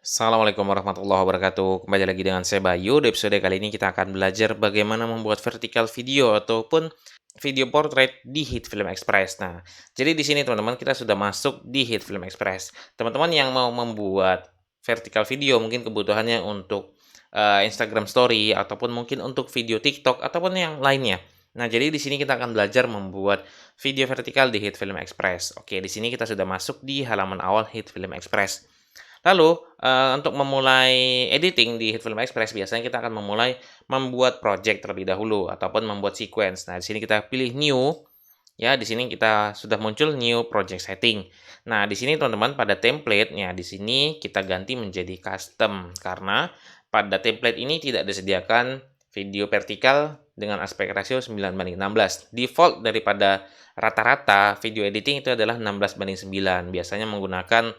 Assalamualaikum warahmatullahi wabarakatuh. Kembali lagi dengan saya Bayu. Di episode kali ini kita akan belajar bagaimana membuat vertical video ataupun video portrait di HitFilm Express. Nah, jadi di sini teman-teman kita sudah masuk di HitFilm Express. Teman-teman yang mau membuat vertical video mungkin kebutuhannya untuk Instagram Story ataupun mungkin untuk video TikTok ataupun yang lainnya. Nah, jadi di sini kita akan belajar membuat video vertikal di HitFilm Express. Oke, di sini kita sudah masuk di halaman awal HitFilm Express. Lalu, untuk memulai editing di HitFilm Express biasanya kita akan memulai membuat project terlebih dahulu ataupun membuat sequence. Nah, di sini kita pilih new, ya, di sini kita sudah muncul new project setting. Nah, di sini teman-teman pada template-nya di sini kita ganti menjadi custom karena pada template ini tidak disediakan video vertikal dengan aspek rasio 9:16. Default daripada rata-rata video editing itu adalah 16:9. Biasanya menggunakan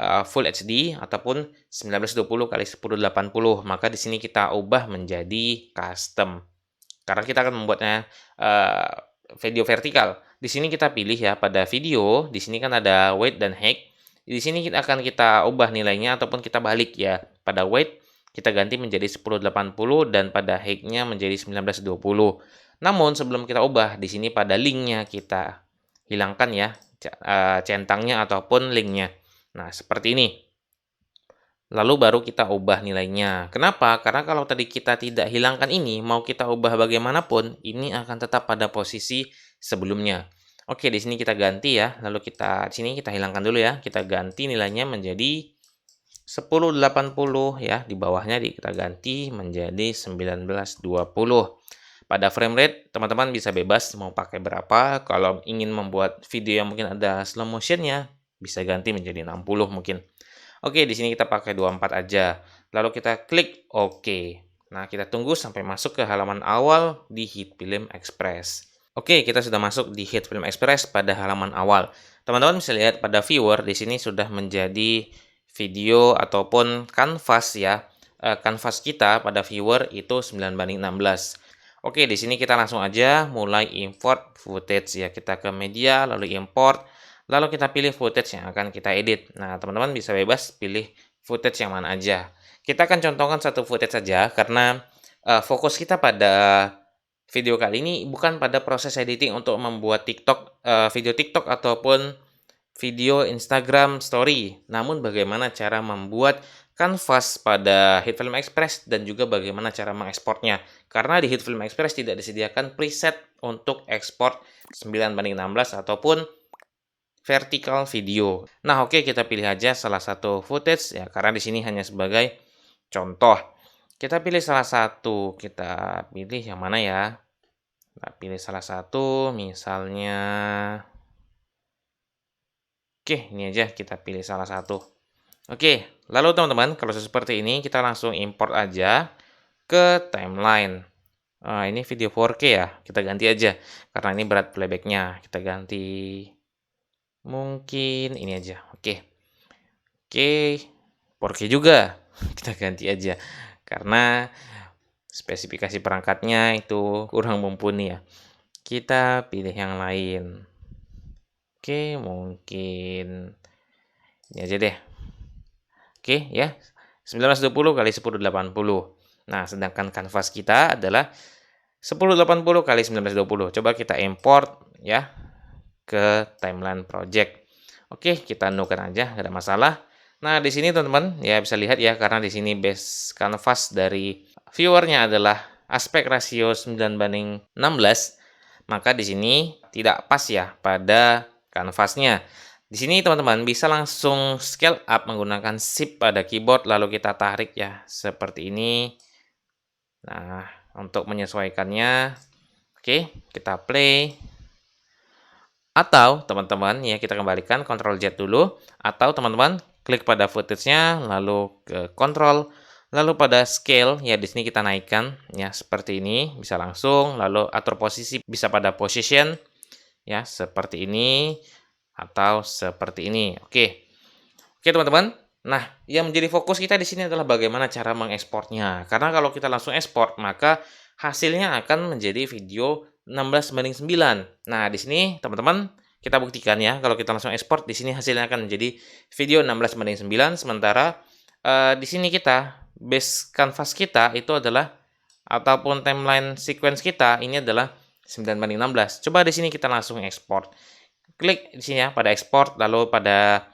Full HD ataupun 1920 kali 1080. Maka di sini kita ubah menjadi custom. Karena kita akan membuatnya video vertikal. Di sini kita pilih ya pada video, di sini kan ada weight dan height. Di sini kita ubah nilainya ataupun kita balik ya. Pada weight kita ganti menjadi 1080 dan pada height-nya menjadi 1920. Namun sebelum kita ubah, di sini pada link-nya kita hilangkan ya centangnya ataupun link-nya. Nah, seperti ini. Lalu baru kita ubah nilainya. Kenapa? Karena kalau tadi kita tidak hilangkan ini, mau kita ubah bagaimanapun, ini akan tetap pada posisi sebelumnya. Oke, di sini kita ganti ya. Lalu di sini kita hilangkan dulu ya. Kita ganti nilainya menjadi 1080 ya. Di bawahnya kita ganti menjadi 1920. Pada frame rate, teman-teman bisa bebas mau pakai berapa. Kalau ingin membuat video yang mungkin ada slow motionnya, bisa ganti menjadi 60 mungkin. Oke, di sini kita pakai 24 aja. Lalu kita klik OK. Nah, kita tunggu sampai masuk ke halaman awal di HitFilm Express. Oke, kita sudah masuk di HitFilm Express pada halaman awal. Teman-teman bisa lihat pada viewer di sini sudah menjadi video ataupun canvas ya. Canvas kita pada viewer itu 9:16. Oke, di sini kita langsung aja mulai import footage ya. Kita ke media, lalu import. Lalu kita pilih footage yang akan kita edit. Nah, teman-teman bisa bebas pilih footage yang mana aja. Kita akan contohkan satu footage saja karena fokus kita pada video kali ini bukan pada proses editing untuk membuat video TikTok ataupun video Instagram Story. Namun bagaimana cara membuat canvas pada HitFilm Express dan juga bagaimana cara mengekspornya. Karena di HitFilm Express tidak disediakan preset untuk ekspor 9:16 ataupun vertical video. Nah, oke kita pilih aja salah satu footage ya karena di sini hanya sebagai contoh. Kita pilih salah satu, kita pilih yang mana ya? Kita pilih salah satu, misalnya oke, ini aja kita pilih salah satu. Oke, lalu teman-teman, kalau seperti ini kita langsung import aja ke timeline. Ini video 4K ya, kita ganti aja karena ini berat playbacknya. Kita ganti mungkin ini aja. Oke. Oke, 4K juga. Kita ganti aja. Karena spesifikasi perangkatnya itu kurang mumpuni ya. Kita pilih yang lain. Oke, mungkin ini aja deh. Oke ya. 1920 kali 1080. Nah, sedangkan kanvas kita adalah 1080 kali 1920. Coba kita import ya ke timeline project. Oke, kita nukan aja, nggak ada masalah. Nah, di sini teman-teman ya bisa lihat ya karena di sini base canvas dari viewernya adalah aspek rasio 9:16, maka di sini tidak pas ya pada kanvasnya. Di sini teman-teman bisa langsung scale up menggunakan shift pada keyboard lalu kita tarik ya seperti ini. Nah, untuk menyesuaikannya, oke, kita play. Atau teman-teman ya kita kembalikan Ctrl Z dulu atau teman-teman klik pada footage-nya lalu ke Ctrl lalu pada scale ya di sini kita naikkan ya seperti ini bisa langsung lalu atur posisi bisa pada position ya seperti ini atau seperti ini. Oke. Oke teman-teman. Nah, yang menjadi fokus kita di sini adalah bagaimana cara mengekspornya. Karena kalau kita langsung ekspor maka hasilnya akan menjadi video 16:9. Nah, di sini teman-teman kita buktikan ya kalau kita langsung ekspor di sini hasilnya akan menjadi video 16:9 sementara di sini kita base canvas kita itu adalah ataupun timeline sequence kita ini adalah 9:16. Coba di sini kita langsung ekspor. Klik di sini ya pada ekspor, lalu pada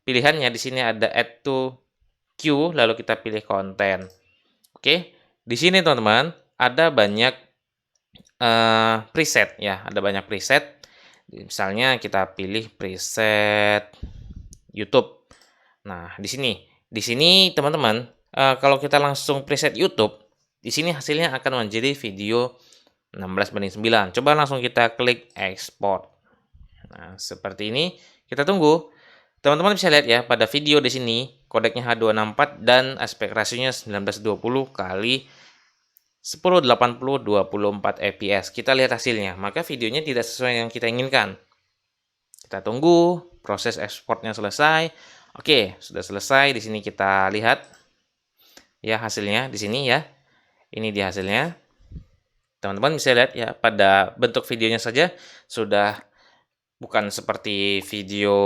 pilihannya di sini ada add to queue, lalu kita pilih konten. Oke, di sini teman-teman ada banyak preset ya, ada banyak preset. Misalnya kita pilih preset YouTube. Nah, di sini teman-teman, kalau kita langsung preset YouTube, di sini hasilnya akan menjadi video 16:9. Coba langsung kita klik ekspor. Nah, seperti ini. Kita tunggu. Teman-teman bisa lihat ya, pada video di sini kodeknya H264 dan aspek rasionya 1920 kali 1080 24 fps. Kita lihat hasilnya, maka videonya tidak sesuai yang kita inginkan. Kita tunggu proses ekspornya selesai. Oke, sudah selesai. Di sini kita lihat ya hasilnya di sini ya. Ini dia hasilnya. Teman-teman bisa lihat ya, pada bentuk videonya saja sudah bukan seperti video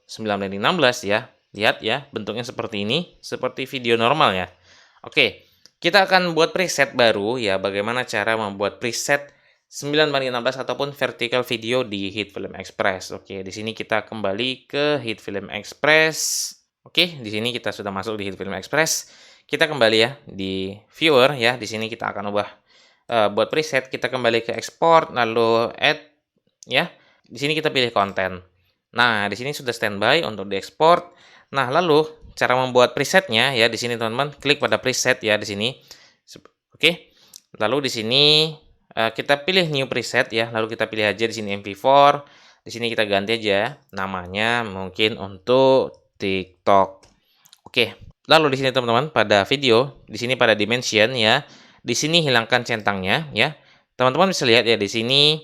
9:16 ya. Lihat ya, bentuknya seperti ini, seperti video normal ya. Oke, kita akan buat preset baru ya, bagaimana cara membuat preset 9:16 ataupun vertical video di HitFilm Express. Oke, di sini kita kembali ke HitFilm Express. Oke, di sini kita sudah masuk di HitFilm Express. Kita kembali ya di viewer ya. Di sini kita akan ubah buat preset. Kita kembali ke export lalu add ya. Di sini kita pilih konten. Nah, di sini sudah standby untuk diekspor. Nah, lalu cara membuat presetnya ya di sini teman-teman, klik pada preset ya di sini. Oke. Lalu di sini kita pilih new preset ya, lalu kita pilih aja di sini MP4. Di sini kita ganti aja namanya mungkin untuk TikTok. Oke. Lalu di sini teman-teman pada video, di sini pada dimension ya. Di sini hilangkan centangnya ya. Teman-teman bisa lihat ya di sini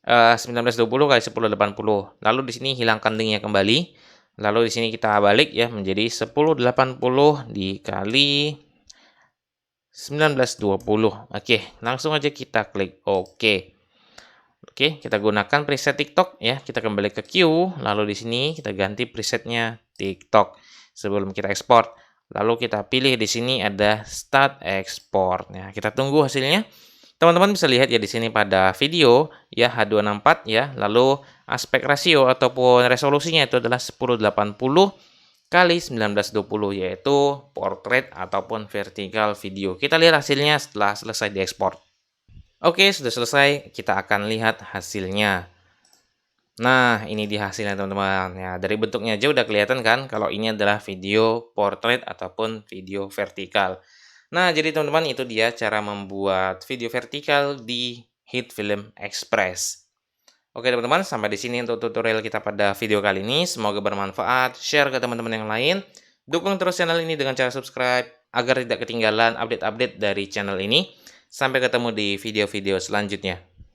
1920 kali 1080. Lalu di sini hilangkan linknya kembali. Lalu di sini kita balik ya menjadi 1080 dikali 1920. Oke, langsung aja kita klik OK. Oke, kita gunakan preset TikTok ya. Kita kembali ke queue, lalu di sini kita ganti presetnya TikTok sebelum kita ekspor. Lalu kita pilih di sini ada start export. Nah, kita tunggu hasilnya. Teman-teman bisa lihat ya di sini pada video ya H264 ya. Lalu aspek rasio ataupun resolusinya itu adalah 1080 kali 1920 yaitu portrait ataupun vertical video. Kita lihat hasilnya setelah selesai diekspor. Oke, sudah selesai. Kita akan lihat hasilnya. Nah, ini dia hasilnya teman-teman. Ya, dari bentuknya aja udah kelihatan kan kalau ini adalah video portrait ataupun video vertikal. Nah, jadi teman-teman itu dia cara membuat video vertikal di HitFilm Express. Oke teman-teman, sampai di sini untuk tutorial kita pada video kali ini. Semoga bermanfaat. Share ke teman-teman yang lain. Dukung terus channel ini dengan cara subscribe agar tidak ketinggalan update-update dari channel ini. Sampai ketemu di video-video selanjutnya.